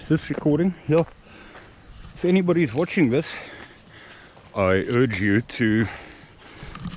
this recording. Yeah. If anybody's watching this, I urge you to,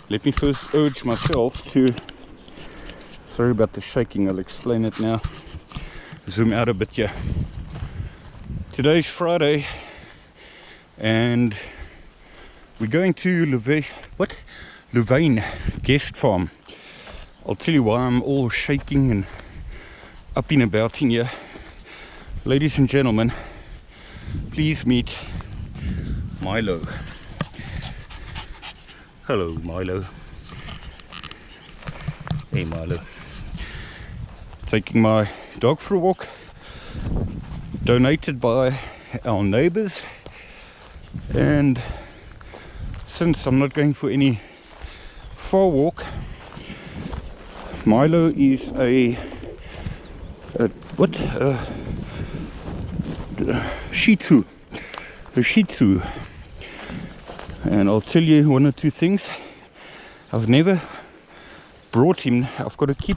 let me first urge myself to, sorry about the shaking, I'll explain it now. Zoom out a bit here. Today's Friday and we're going to Louvain guest farm. I'll tell you why I'm all shaking and up and about in here. Ladies and gentlemen, please meet Milo. Hello, Milo. Hey, Milo. Taking my dog for a walk, donated by our neighbors. And since I'm not going for any far walk, Milo is a Shih Tzu. A Shih Tzu. And I'll tell you one or two things. I've never brought him. I've got to keep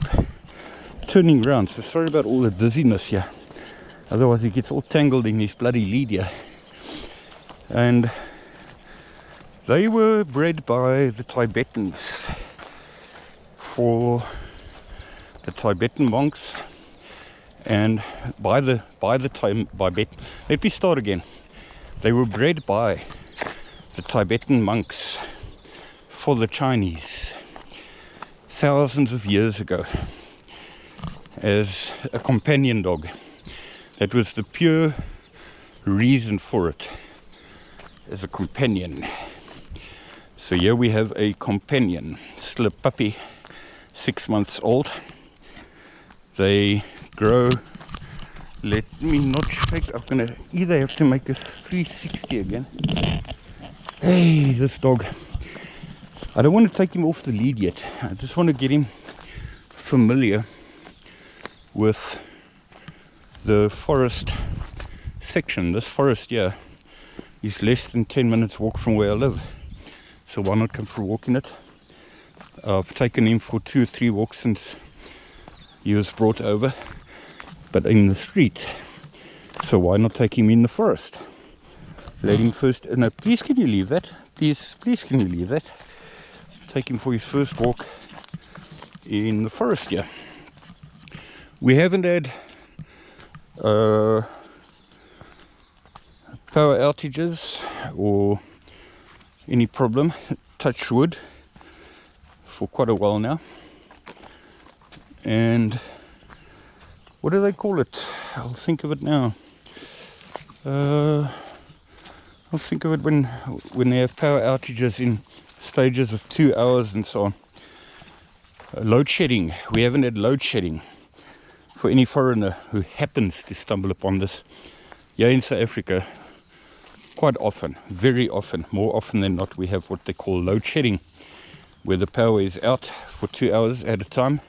turning around, so sorry about all the dizziness here. Otherwise he gets all tangled in his bloody lead here. And they were bred by the Tibetans for the Tibetan monks, and by the Tibet. Let me start again. They were bred by the Tibetan monks for the Chinese thousands of years ago as a companion dog. That was the pure reason for it, as a companion. So here we have a companion, still a puppy, 6 months old. They grow, let me not shake, I'm gonna either have to make a 360 again. Hey, this dog. I don't want to take him off the lead yet. I just want to get him familiar with the forest section. This forest here is less than 10 minutes walk from where I live. So why not come for a walk in it? I've taken him for 2 or 3 walks since he was brought over, but in the street. So why not take him in the forest? Let him first, no, please can you leave that? Please can you leave that? Take him for his first walk in the forest here. We haven't had power outages or any problem, touch wood, for quite a while now. And what do they call it? I'll think of it now. I'll think of it when they have power outages in stages of 2 hours and so on. Load shedding. We haven't had load shedding. For any foreigner who happens to stumble upon this, here in South Africa, quite often, very often, more often than not, we have what they call load shedding, where the power is out for 2 hours at a time,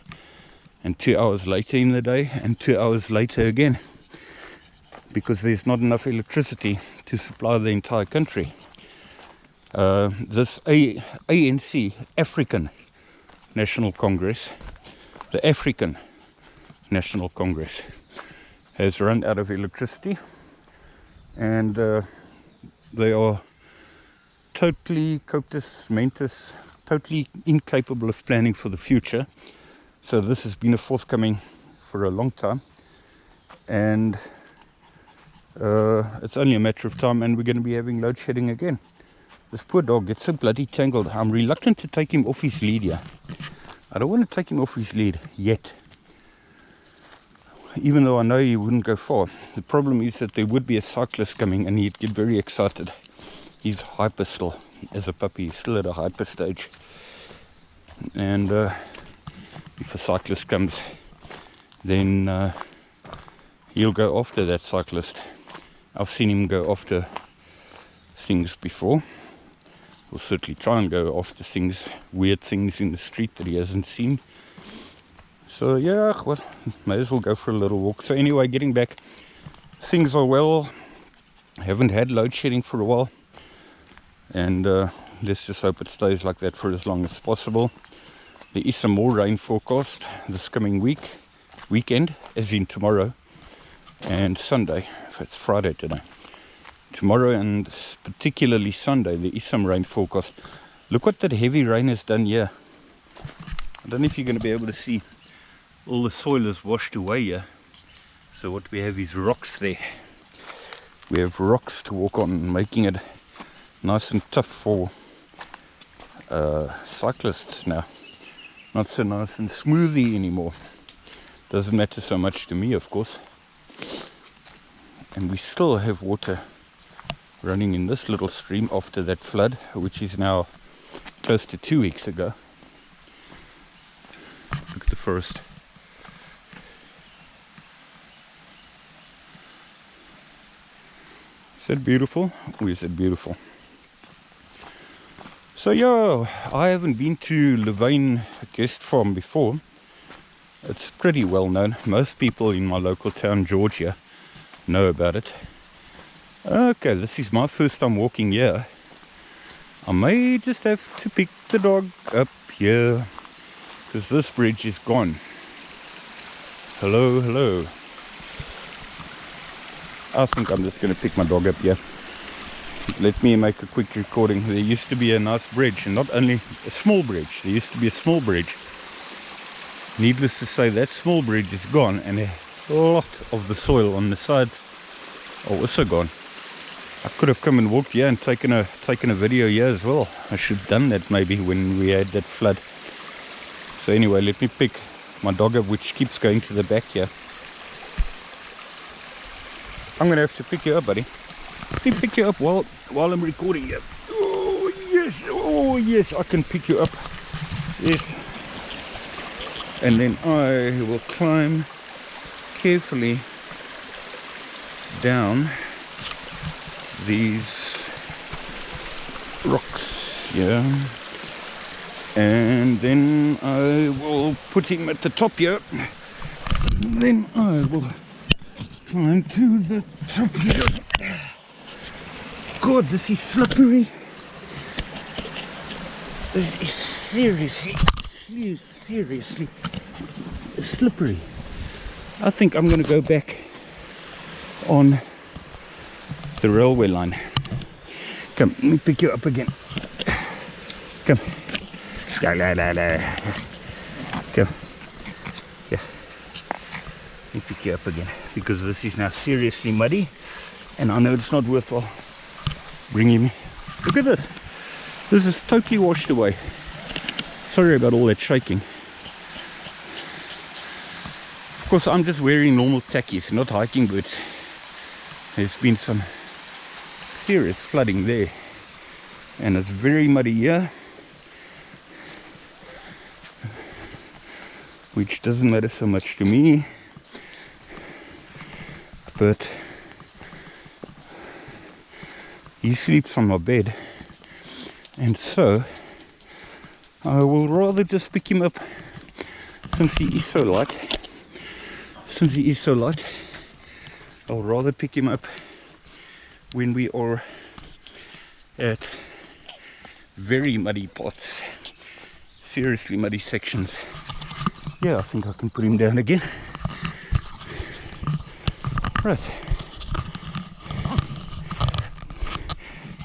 and 2 hours later in the day, and 2 hours later again, because there's not enough electricity to supply the entire country. This ANC, African National Congress, the African National Congress, has run out of electricity, and they are totally coitus mentis, totally incapable of planning for the future. So this has been a forthcoming for a long time, and it's only a matter of time, and we're going to be having load shedding again. This poor dog gets so bloody tangled. I'm reluctant to take him off his lead here. I don't want to take him off his lead yet, even though I know he wouldn't go far. The problem is that there would be a cyclist coming and he'd get very excited. He's hyper still. As a puppy, he's still at a hyper stage. And if a cyclist comes, then he'll go after that cyclist. I've seen him go after things before. He'll certainly try and go after things, weird things in the street that he hasn't seen. So yeah, well, may as well go for a little walk. So anyway, getting back, things are well. I haven't had load shedding for a while, and let's just hope it stays like that for as long as possible. There is some more rain forecast this coming weekend, as in tomorrow and Sunday, It's Friday today. Tomorrow and particularly Sunday, there is some rain forecast. Look what that heavy rain has done here. I don't know if you're going to be able to see. All the soil is washed away here. So what we have is rocks there. We have rocks to walk on, making it nice and tough for cyclists now. Not so nice and smoothie anymore. Doesn't matter so much to me, of course. And we still have water running in this little stream after that flood, which is now close to 2 weeks ago. Look at the forest. Is that beautiful? Or is it beautiful? So yeah, I haven't been to Louvain guest farm before. It's pretty well known. Most people in my local town, Georgia, know about it. Okay, this is my first time walking here. I may just have to pick the dog up here, because this bridge is gone. Hello, hello. I think I'm just going to pick my dog up here. Let me make a quick recording. There used to be a nice bridge, and not only a small bridge, there used to be a small bridge. Needless to say, that small bridge is gone, and a lot of the soil on the sides are also gone. I could have come and walked here and taken a video here as well. I should have done that maybe when we had that flood. So anyway, let me pick my dog up, which keeps going to the back here. I'm going to have to pick you up, buddy. Let me pick you up while I'm recording here. Oh yes, I can pick you up. Yes. And then I will climb carefully down these rocks here. And then I will put him at the top here. And then I will climb to the top here. God, this is slippery. This is seriously slippery. I think I'm going to go back on the railway line. Come, let me pick you up again. Come. Come. Yeah. Let me pick you up again, because this is now seriously muddy, and I know it's not worthwhile bringing me. Look at this. This is totally washed away. Sorry about all that shaking. Of course, I'm just wearing normal tackies, not hiking boots. There's been some serious flooding there, and it's very muddy here, which doesn't matter so much to me, but he sleeps on my bed, and so I will rather just pick him up, since he is so light. I'll rather pick him up when we are at very muddy parts, seriously muddy sections. Yeah, I think I can put him down again. Right.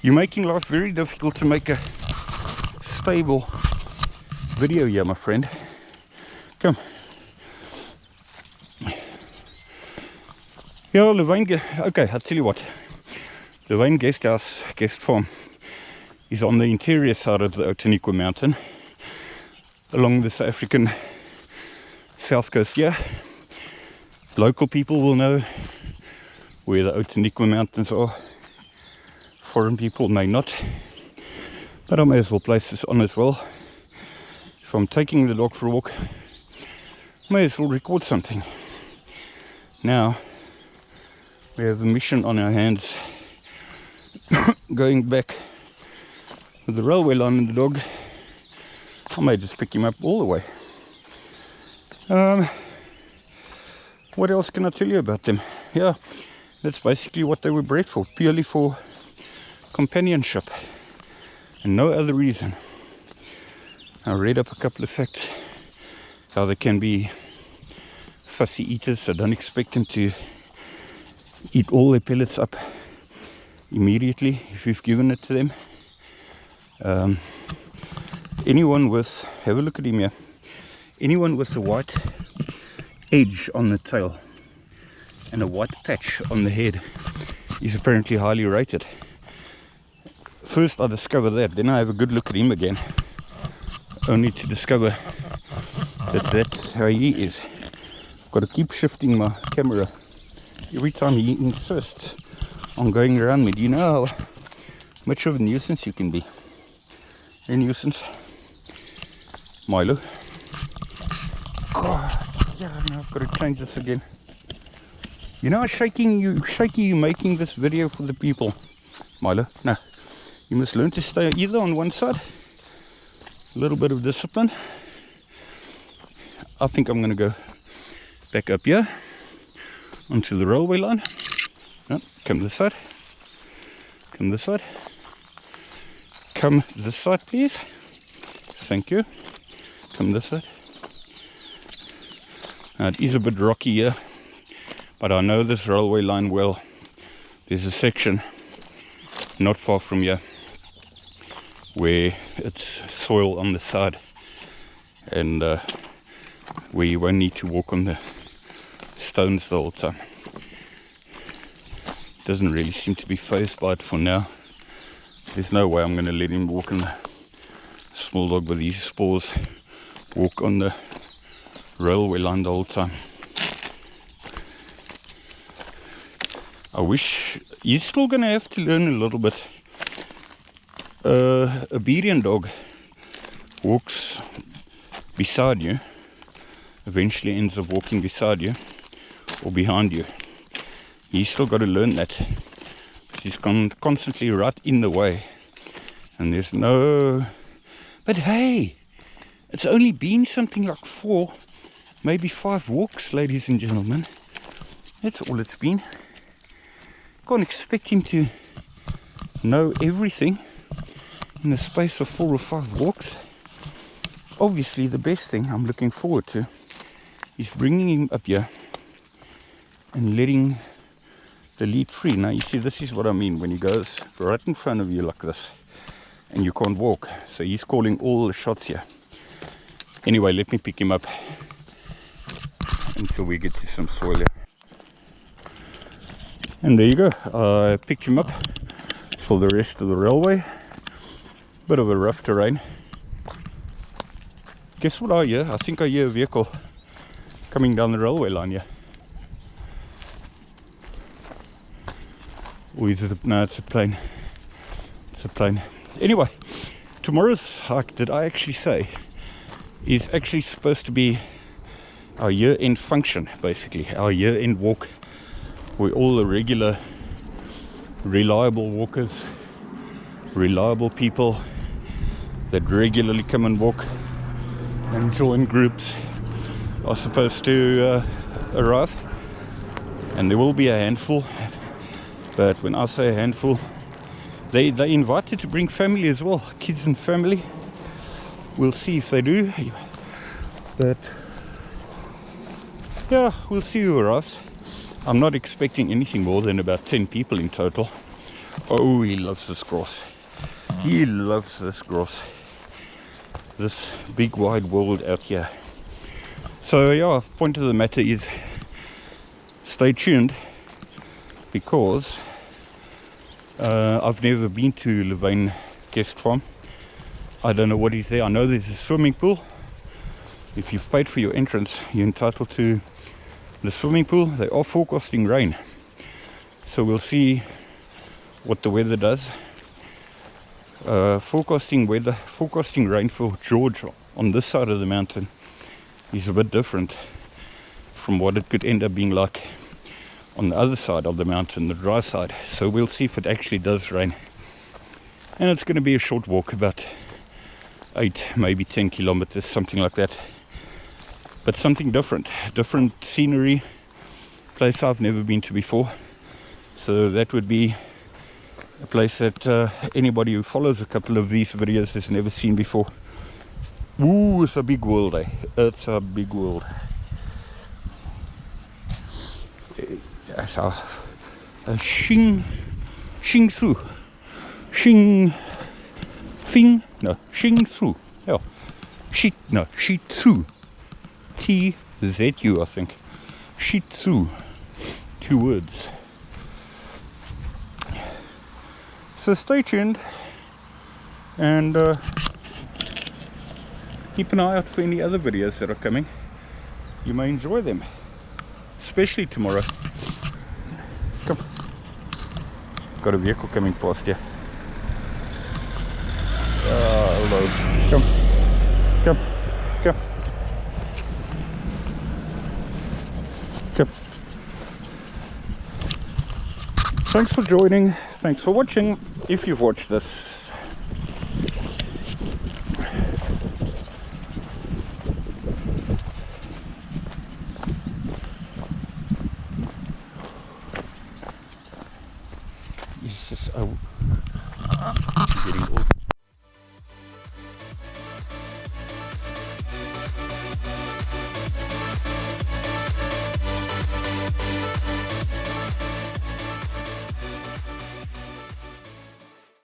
You're making life very difficult to make a stable video here, my friend. Come. Yeah, Louvain, okay, I'll tell you what. Louvain guest farm is on the interior side of the Outeniqua mountain, along the South African south coast here. Local people will know where the Outeniqua mountains are. Foreign people may not, but I may as well place this on as well. If I'm taking the dog for a walk, I may as well record something. Now we have a mission on our hands, going back with the railway line and the dog. I may just pick him up all the way. What else can I tell you about them? Yeah, that's basically what they were bred for, purely for companionship and no other reason. I read up a couple of facts, how they can be fussy eaters, so don't expect them to eat all their pellets up immediately if you've given it to them. Anyone with, have a look at him here, anyone with a white edge on the tail and a white patch on the head is apparently highly rated. First I discover that, then I have a good look at him again, only to discover that that's how he is. I've got to keep shifting my camera every time he insists on going around me. Do you know how much of a nuisance you can be? A nuisance. Milo. God, yeah, now I've got to change this again. You know how shaky you making this video for the people, Milo? No, you must learn to stay either on one side. A little bit of discipline. I think I'm going to go back up here onto the railway line. No, come this side. Come this side. Come this side, please. Thank you. Come this side. Now, it is a bit rocky here, but I know this railway line well. There's a section not far from here where it's soil on the side, and where you won't need to walk on the stones the whole time. Doesn't really seem to be fazed by it for now. There's no way I'm going to let him walk on the small dog with these spores walk on the railway line the whole time. I wish he's still going to have to learn a little bit. A Bedouin dog walks beside you, eventually ends up walking beside you or behind you. He's still got to learn that. He's constantly right in the way, and there's no... But hey, it's only been something like 4, maybe 5 walks, ladies and gentlemen. That's all it's been. Can't expect him to know everything in the space of 4 or 5 walks. Obviously the best thing I'm looking forward to is bringing him up here and letting the lead free. Now you see, this is what I mean when he goes right in front of you like this and you can't walk. So he's calling all the shots here. Anyway, let me pick him up until we get to some soil here. And there you go, I picked him up for the rest of the railway. Bit of a rough terrain. Guess what I hear? I think I hear a vehicle coming down the railway line here. Or is it no, it's a plane. It's a plane. Anyway, tomorrow's hike, did I actually say, is actually supposed to be our year-end function, basically. Our year-end walk where all the regular, reliable walkers, reliable people that regularly come and walk and join groups are supposed to arrive. And there will be a handful. But when I say a handful, they invited to bring family as well, kids and family. We'll see if they do. But yeah, we'll see who arrives. I'm not expecting anything more than about 10 people in total. Oh, he loves this grass. He loves this grass. This big wide world out here. So yeah, point of the matter is, stay tuned, because I've never been to Louvain Guest Farm. I don't know what is there. I know there's a swimming pool. If you've paid for your entrance, you're entitled to the swimming pool. They are forecasting rain, so we'll see what the weather does. Forecasting rain for Gorge on this side of the mountain is a bit different from what it could end up being like on the other side of the mountain, the dry side. So we'll see if it actually does rain. And it's going to be a short walk, about 8, maybe 10 kilometers, something like that. But something different scenery, place I've never been to before. So that would be a place that anybody who follows a couple of these videos has never seen before. Ooh, it's a big world, eh? It's a big world. So a Shih Tzu. Shih Tzu. Yeah. Shih Tzu. Tzu, I think. Shih Tzu. 2 words. So stay tuned and keep an eye out for any other videos that are coming. You may enjoy them, especially tomorrow. Come. Got a vehicle coming past here. Hello. Come. Come. Come. Come. Thanks for joining. Thanks for watching. If you've watched this. Jesus, I'm getting old.